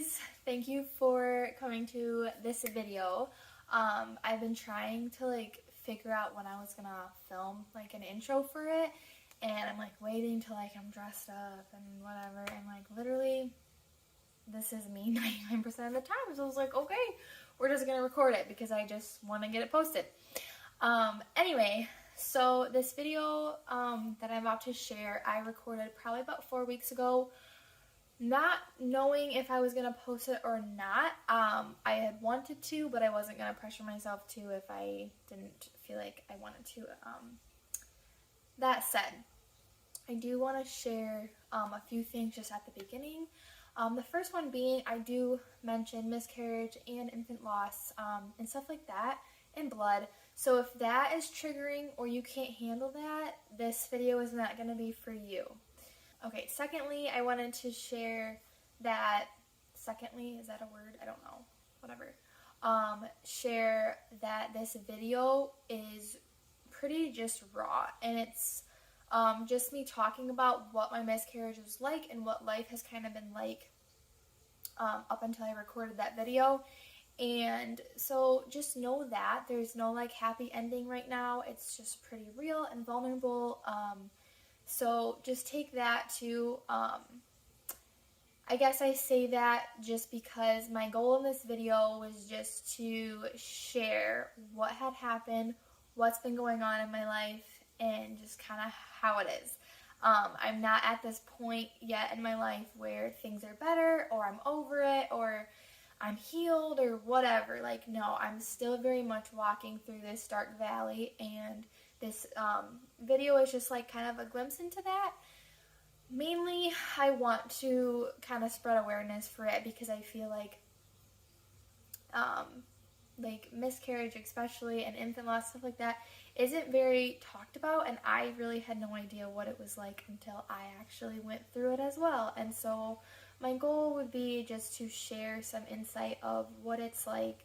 guys, thank you for coming to this video. I've been trying to figure out when I was gonna film an intro for it, and I'm waiting till I'm dressed up and whatever, and literally this is me 99% of the time. So I was like, okay, we're just gonna record it because I just want to get it posted. Anyway, so this video that I'm about to share, I recorded probably about 4 weeks ago, not knowing if I was going to post it or not. I had wanted to, but I wasn't going to pressure myself to if I didn't feel like I wanted to. That said, I do want to share a few things just at the beginning. The first one being, I do mention miscarriage and infant loss and stuff like that, and blood. So if that is triggering or you can't handle that, this video is not going to be for you. Okay, secondly, I wanted to share that, secondly, is that a word? I don't know, whatever. Share that this video is pretty just raw, and it's just me talking about what my miscarriage was like and what life has kind of been like up until I recorded that video. And so just know that there's no happy ending right now. It's just pretty real and vulnerable. So just take that too. I guess I say that just because my goal in this video was just to share what had happened, what's been going on in my life, and just kind of how it is. I'm not at this point yet in my life where things are better, or I'm over it, or I'm healed, or whatever. No, I'm still very much walking through this dark valley, and this video is just kind of a glimpse into that. Mainly, I want to kind of spread awareness for it because I feel like miscarriage especially, and infant loss, stuff like that, isn't very talked about, and I really had no idea what it was like until I actually went through it as well. And so my goal would be just to share some insight of what it's like,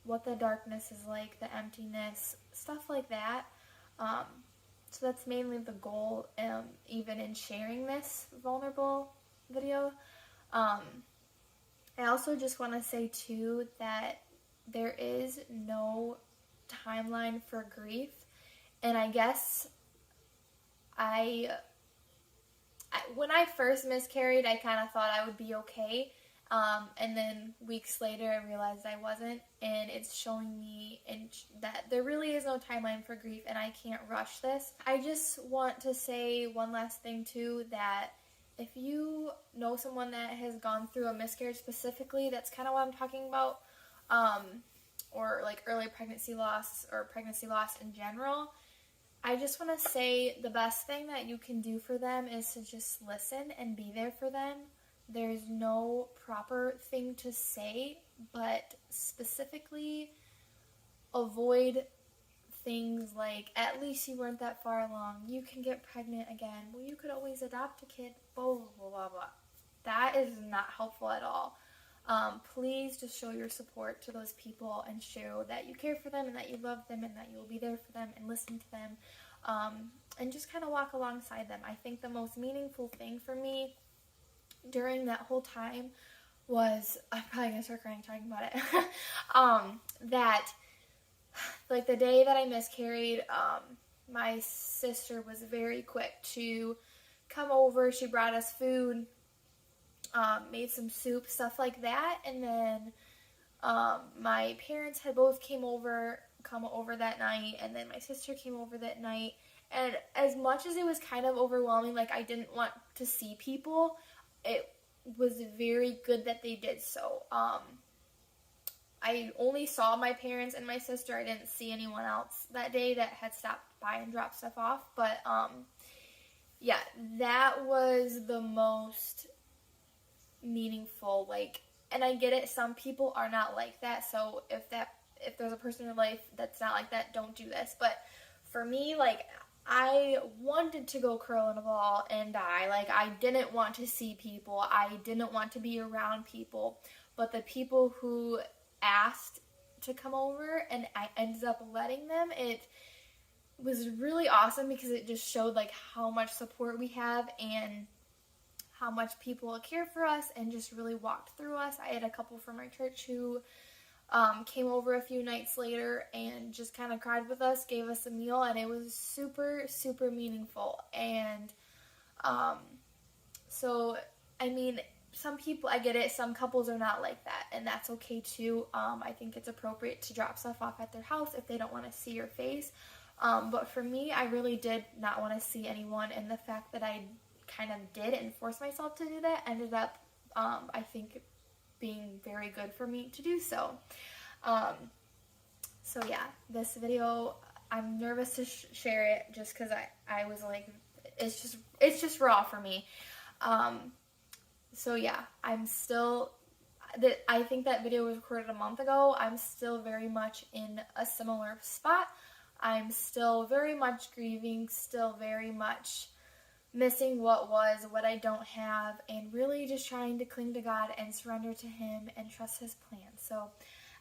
what the darkness is like, the emptiness, stuff like that. So that's mainly the goal, even in sharing this vulnerable video. I also just want to say too that there is no timeline for grief, and I guess when I first miscarried, I kind of thought I would be okay, and then weeks later I realized I wasn't, and it's showing me that there really is no timeline for grief, and I can't rush this. I just want to say one last thing too, that if you know someone that has gone through a miscarriage specifically, that's kind of what I'm talking about, or early pregnancy loss or pregnancy loss in general, I just want to say the best thing that you can do for them is to just listen and be there for them. There's no proper thing to say, but specifically avoid things like, at least you weren't that far along, you can get pregnant again, well, you could always adopt a kid, blah, blah, blah, blah, blah. That is not helpful at all. Please just show your support to those people and show that you care for them and that you love them and that you will be there for them and listen to them, and just kind of walk alongside them. I think the most meaningful thing for me during that whole time was, I'm probably going to start crying talking about it, that the day that I miscarried, my sister was very quick to come over. She brought us food, made some soup, stuff like that, and then my parents had both come over that night, and then my sister came over that night, and as much as it was kind of overwhelming, I didn't want to see people, it was very good that they did so. I only saw my parents and my sister. I didn't see anyone else that day that had stopped by and dropped stuff off, but yeah, that was the most meaningful, and I get it, some people are not like that, so if there's a person in your life that's not like that, don't do this. But for me, I wanted to go curl in a ball and die. I didn't want to see people, I didn't want to be around people, but the people who asked to come over and I ended up letting them, it was really awesome because it just showed how much support we have and how much people care for us and just really walked through us. I had a couple from our church who came over a few nights later and just kind of cried with us, gave us a meal, and it was super, super meaningful. And so, I mean, some people, I get it, some couples are not like that, and that's okay too. I think it's appropriate to drop stuff off at their house if they don't want to see your face. But for me, I really did not want to see anyone, and the fact that I kind of did and forced myself to do that ended up, I think, being very good for me to do so. So yeah, this video, I'm nervous to share it just because I was like, it's just raw for me. So yeah, I think that video was recorded a month ago. I'm still very much in a similar spot. I'm still very much grieving, still very much missing what was, what I don't have, and really just trying to cling to God and surrender to Him and trust His plan. So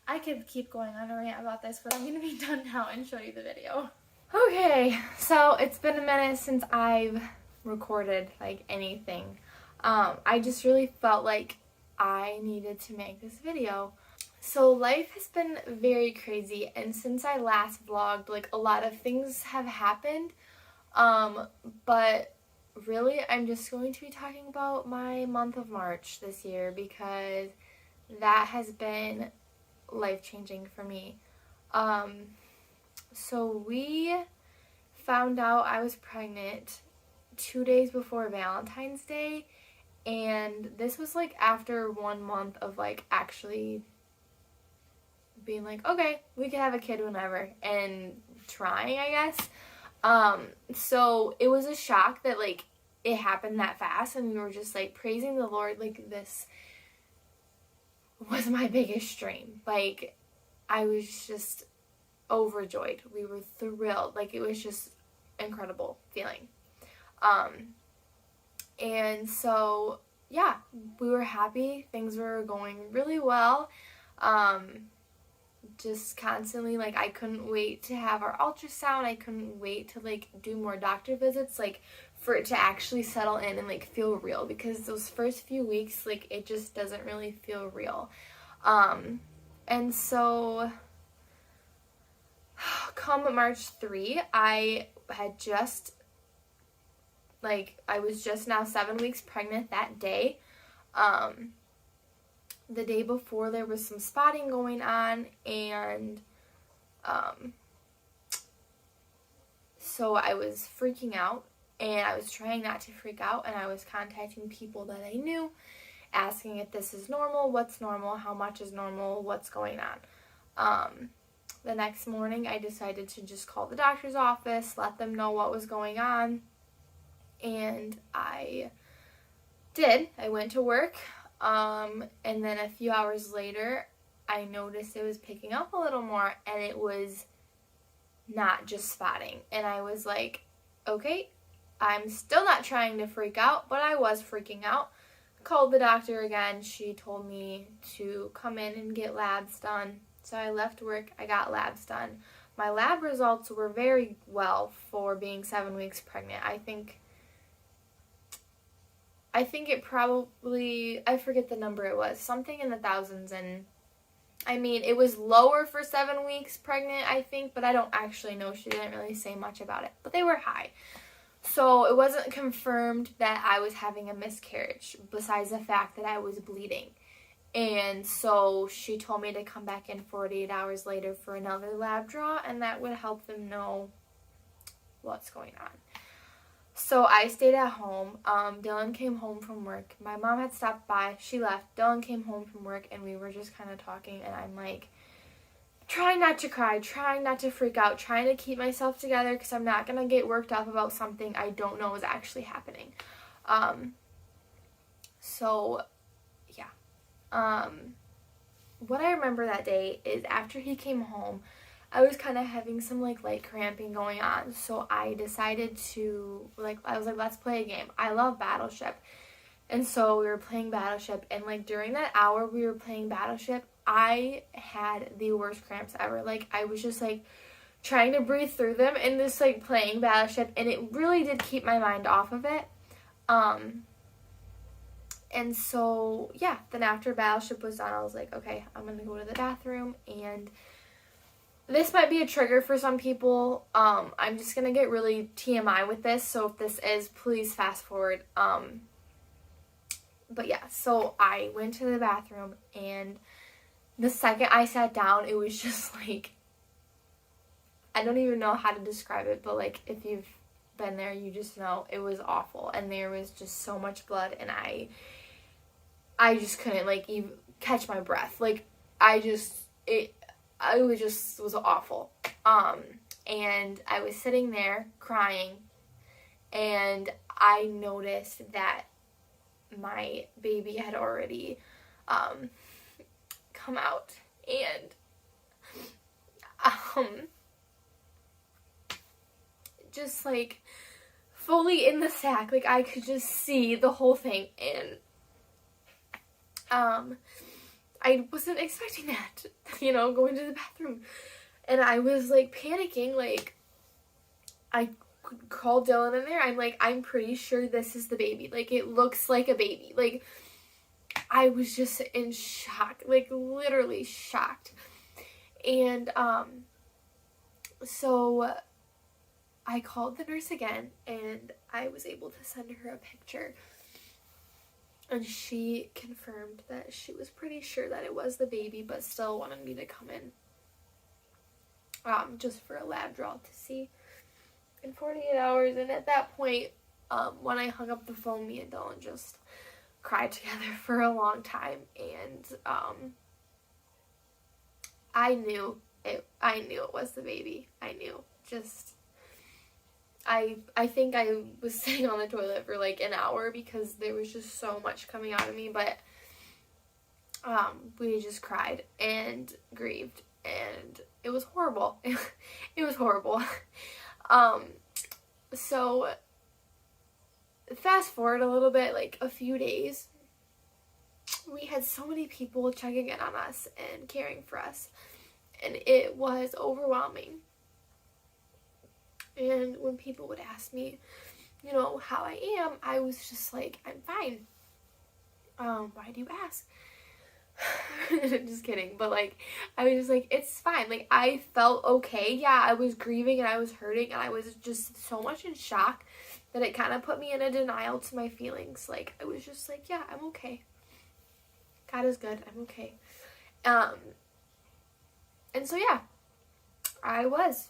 I could keep going on a rant about this, but I'm going to be done now and show you the video. Okay, so it's been a minute since I've recorded like anything. I just really felt like I needed to make this video. So life has been very crazy, and since I last vlogged, like a lot of things have happened, but really I'm just going to be talking about my month of March this year because that has been life-changing for me. So we found out I was pregnant 2 days before Valentine's Day, and this was like after 1 month of like actually being like, okay, we can have a kid whenever, and trying, I guess. So it was a shock that like it happened that fast, and we were just like praising the Lord, like this was my biggest dream. Like I was just overjoyed. We were thrilled. Like it was just incredible feeling. And so yeah, we were happy. Things were going really well. Just constantly, like, I couldn't wait to have our ultrasound. I couldn't wait to like do more doctor visits, like for it to actually settle in and like feel real, because those first few weeks, like, it just doesn't really feel real. And so come March 3, I was just now 7 weeks pregnant that day. The day before there was some spotting going on, and so I was freaking out, and I was trying not to freak out, and I was contacting people that I knew, asking if this is normal, what's normal, how much is normal, what's going on. The next morning I decided to just call the doctor's office, let them know what was going on, and I did. I went to work. And then a few hours later, I noticed it was picking up a little more, and it was not just spotting. And I was like, okay, I'm still not trying to freak out, but I was freaking out. Called the doctor again. She told me to come in and get labs done. So I left work, I got labs done. My lab results were very well for being 7 weeks pregnant. I think it probably, I forget the number it was, something in the thousands, and I mean, it was lower for 7 weeks pregnant, I think, but I don't actually know. She didn't really say much about it, but they were high. So it wasn't confirmed that I was having a miscarriage, besides the fact that I was bleeding. And so she told me to come back in 48 hours later for another lab draw, and that would help them know what's going on. So I stayed at home. Dylan came home from work. My mom had stopped by. She left. Dylan came home from work, and we were just kind of talking, and I'm like, trying not to cry, trying not to freak out, trying to keep myself together, because I'm not going to get worked up about something I don't know is actually happening. So, yeah. What I remember that day is after he came home, I was kind of having some, like, light cramping going on, so I decided to, like, I was like, let's play a game. I love Battleship, and so we were playing Battleship, and, like, during that hour we were playing Battleship, I had the worst cramps ever. Like, I was just, like, trying to breathe through them and just, like, playing Battleship, and it really did keep my mind off of it. And so, yeah, then after Battleship was done, I was like, okay, I'm going to go to the bathroom. And this might be a trigger for some people. I'm just going to get really TMI with this. So if this is, please fast forward. But yeah, so I went to the bathroom, and the second I sat down, it was just like, I don't even know how to describe it, but like, if you've been there, you just know it was awful. And there was just so much blood, and I just couldn't like even catch my breath. Like, it was awful. And I was sitting there crying, and I noticed that my baby had already come out, and just like fully in the sack. Like, I could just see the whole thing, and I wasn't expecting that, going to the bathroom. And I was like panicking. Like, I called Dylan in there. I'm like, I'm pretty sure this is the baby. Like, it looks like a baby. Like, I was just in shock, like literally shocked. And so I called the nurse again, and I was able to send her a picture. And she confirmed that she was pretty sure that it was the baby, but still wanted me to come in just for a lab draw to see in 48 hours. And at that point, when I hung up the phone, me and Dylan just cried together for a long time. And I knew it was the baby. I knew. Just, I think I was sitting on the toilet for like an hour because there was just so much coming out of me. But we just cried and grieved, and it was horrible. It was horrible. So fast forward a little bit, like a few days, we had so many people checking in on us and caring for us, and it was overwhelming. And when people would ask me, how I am, I was just like, I'm fine. Why do you ask? Just kidding. But like, I was just like, it's fine. Like, I felt okay. Yeah, I was grieving and I was hurting, and I was just so much in shock that it kind of put me in a denial to my feelings. Like, I was just like, yeah, I'm okay. God is good. I'm okay. And so yeah, I was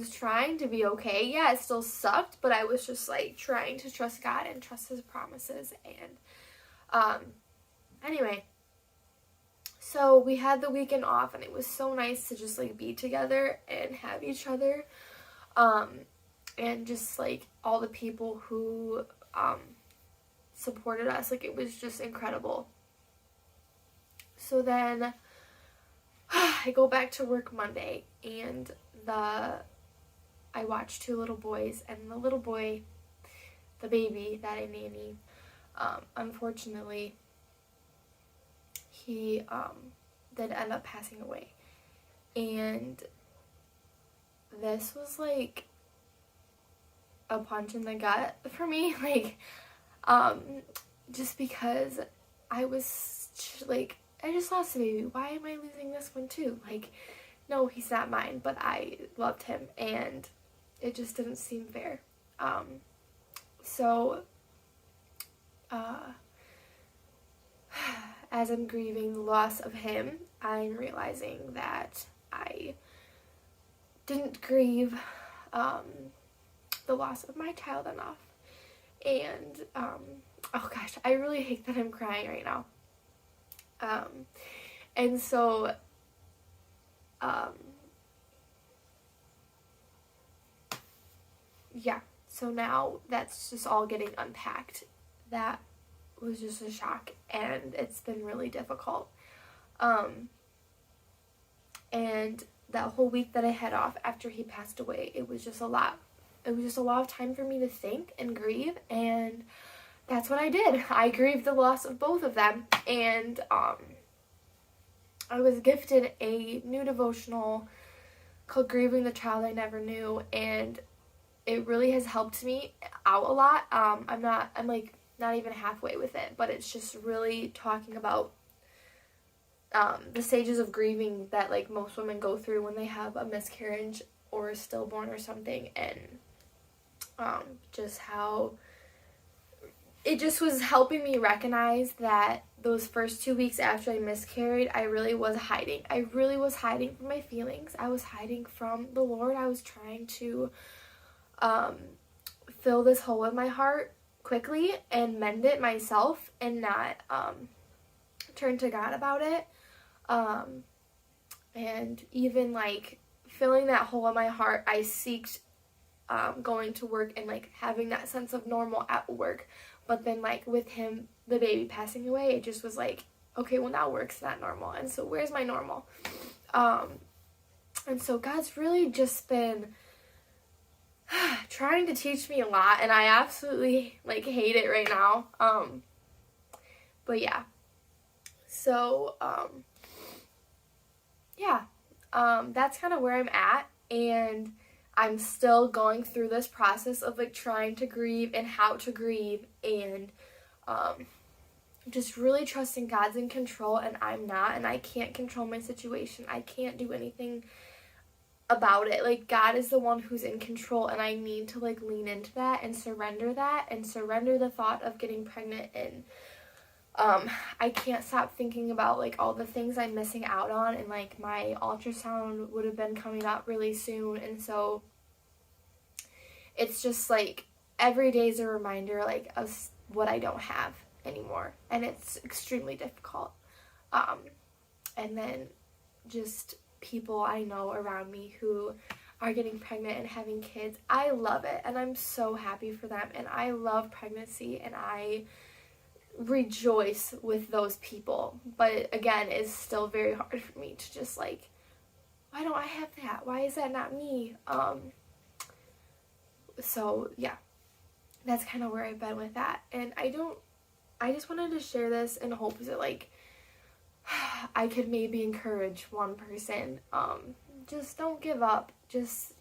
trying to be okay. Yeah, it still sucked, but I was just like trying to trust God and trust his promises. And anyway, so we had the weekend off, and it was so nice to just like be together and have each other. And just like all the people who supported us. Like, it was just incredible. So then I go back to work Monday, and I watched two little boys, and the little boy, the baby that I nanny, unfortunately, he did end up passing away. And this was like a punch in the gut for me, like, just because I was like, I just lost a baby. Why am I losing this one too? Like, no, he's not mine, but I loved him, and it just didn't seem fair. So as I'm grieving the loss of him, I'm realizing that I didn't grieve the loss of my child enough. And oh gosh, I really hate that I'm crying right now. And so yeah, so now that's just all getting unpacked. That was just a shock, and it's been really difficult. And that whole week that I had off after he passed away, it was just a lot. It was just a lot of time for me to think and grieve, and that's what I did. I grieved the loss of both of them, and I was gifted a new devotional called Grieving the Child I Never Knew, and it really has helped me out a lot. I'm like not even halfway with it, but it's just really talking about the stages of grieving that like most women go through when they have a miscarriage or a stillborn or something, and just how it just was helping me recognize that those first 2 weeks after I miscarried, I really was hiding. I really was hiding from my feelings. I was hiding from the Lord. I was trying to fill this hole in my heart quickly and mend it myself and not turn to God about it. And even like filling that hole in my heart, I seeked going to work and like having that sense of normal at work. But then like with him, the baby passing away, it just was like, okay, well now work's not normal. And so where's my normal? And so God's really just been trying to teach me a lot, and I absolutely like hate it right now. But yeah. So that's kind of where I'm at, and I'm still going through this process of like trying to grieve and how to grieve, and just really trusting God's in control and I'm not, and I can't control my situation. I can't do anything about it. Like, God is the one who's in control, and I need to like lean into that and surrender the thought of getting pregnant. And I can't stop thinking about like all the things I'm missing out on, and like my ultrasound would have been coming up really soon, and so it's just like every day is a reminder like of what I don't have anymore, and it's extremely difficult. And then just people I know around me who are getting pregnant and having kids, I love it, and I'm so happy for them, and I love pregnancy, and I rejoice with those people. But again, it's still very hard for me to just like, why don't I have that? Why is that not me? So yeah, that's kind of where I've been with that. And I just wanted to share this in hopes that like I could maybe encourage one person. Just don't give up. Just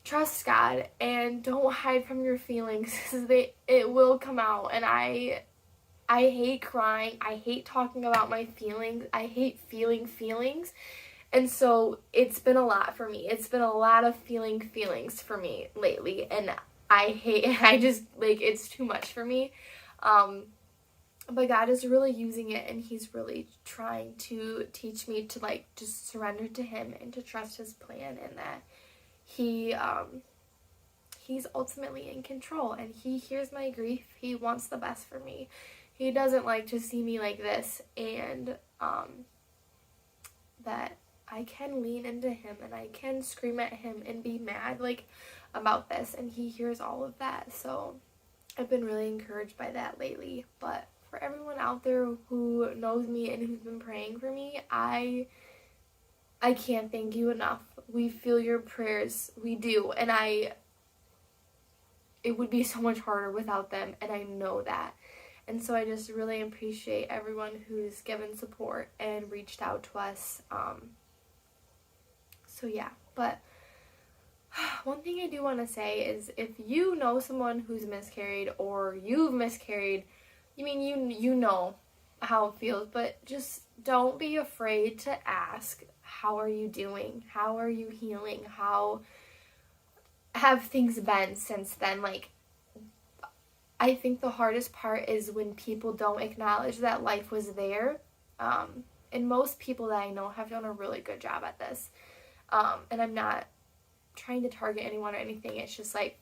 trust God and don't hide from your feelings, because it will come out. And I hate crying. I hate talking about my feelings. I hate feeling feelings. And so it's been a lot for me. It's been a lot of feeling feelings for me lately. And I just, like, it's too much for me. But God is really using it, and He's really trying to teach me to, like, just surrender to Him and to trust His plan, and that He's ultimately in control, and He hears my grief. He wants the best for me. He doesn't like to see me like this, and that I can lean into Him, and I can scream at Him and be mad, like, about this, and He hears all of that. So I've been really encouraged by that lately. But for everyone out there who knows me and who's been praying for me, I can't thank you enough. We feel your prayers. We do. And it would be so much harder without them, and I know that. And so I just really appreciate everyone who's given support and reached out to us. So yeah, but one thing I do want to say is, if you know someone who's miscarried or you've miscarried, I mean, you know how it feels, but just don't be afraid to ask, how are you doing? How are you healing? How have things been since then? Like, I think the hardest part is when people don't acknowledge that life was there. And most people that I know have done a really good job at this. And I'm not trying to target anyone or anything. It's just like,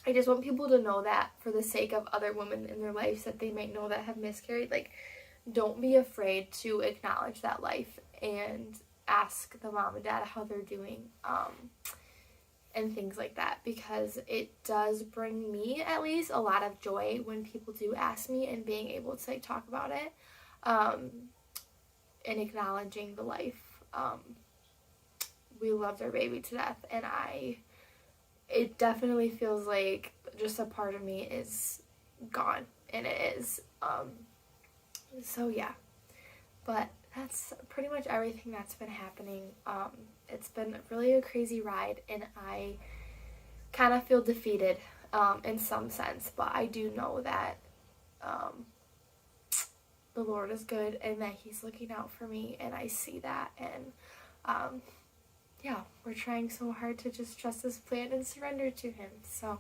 I just want people to know that for the sake of other women in their lives that they might know that have miscarried. Like, don't be afraid to acknowledge that life and ask the mom and dad how they're doing. And things like that, because it does bring me, at least, a lot of joy when people do ask me, and being able to like talk about it, and acknowledging the life. We loved our baby to death, and it definitely feels like just a part of me is gone, and it is. So yeah, but that's pretty much everything that's been happening. It's been really a crazy ride, and I kind of feel defeated in some sense, but I do know that the Lord is good and that He's looking out for me, and I see that. And yeah, we're trying so hard to just trust His plan and surrender to Him. So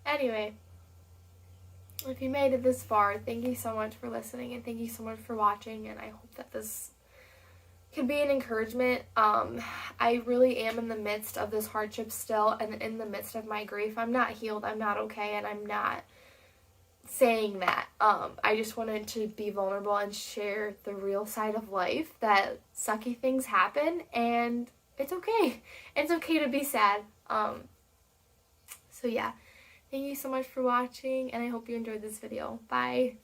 anyway, if you made it this far, thank you so much for listening, and thank you so much for watching, and I hope that this can be an encouragement. I really am in the midst of this hardship still, and in the midst of my grief. I'm not healed, I'm not okay, and I'm not saying that. I just wanted to be vulnerable and share the real side of life, that sucky things happen, and it's okay. It's okay to be sad. So yeah, thank you so much for watching, and I hope you enjoyed this video. Bye!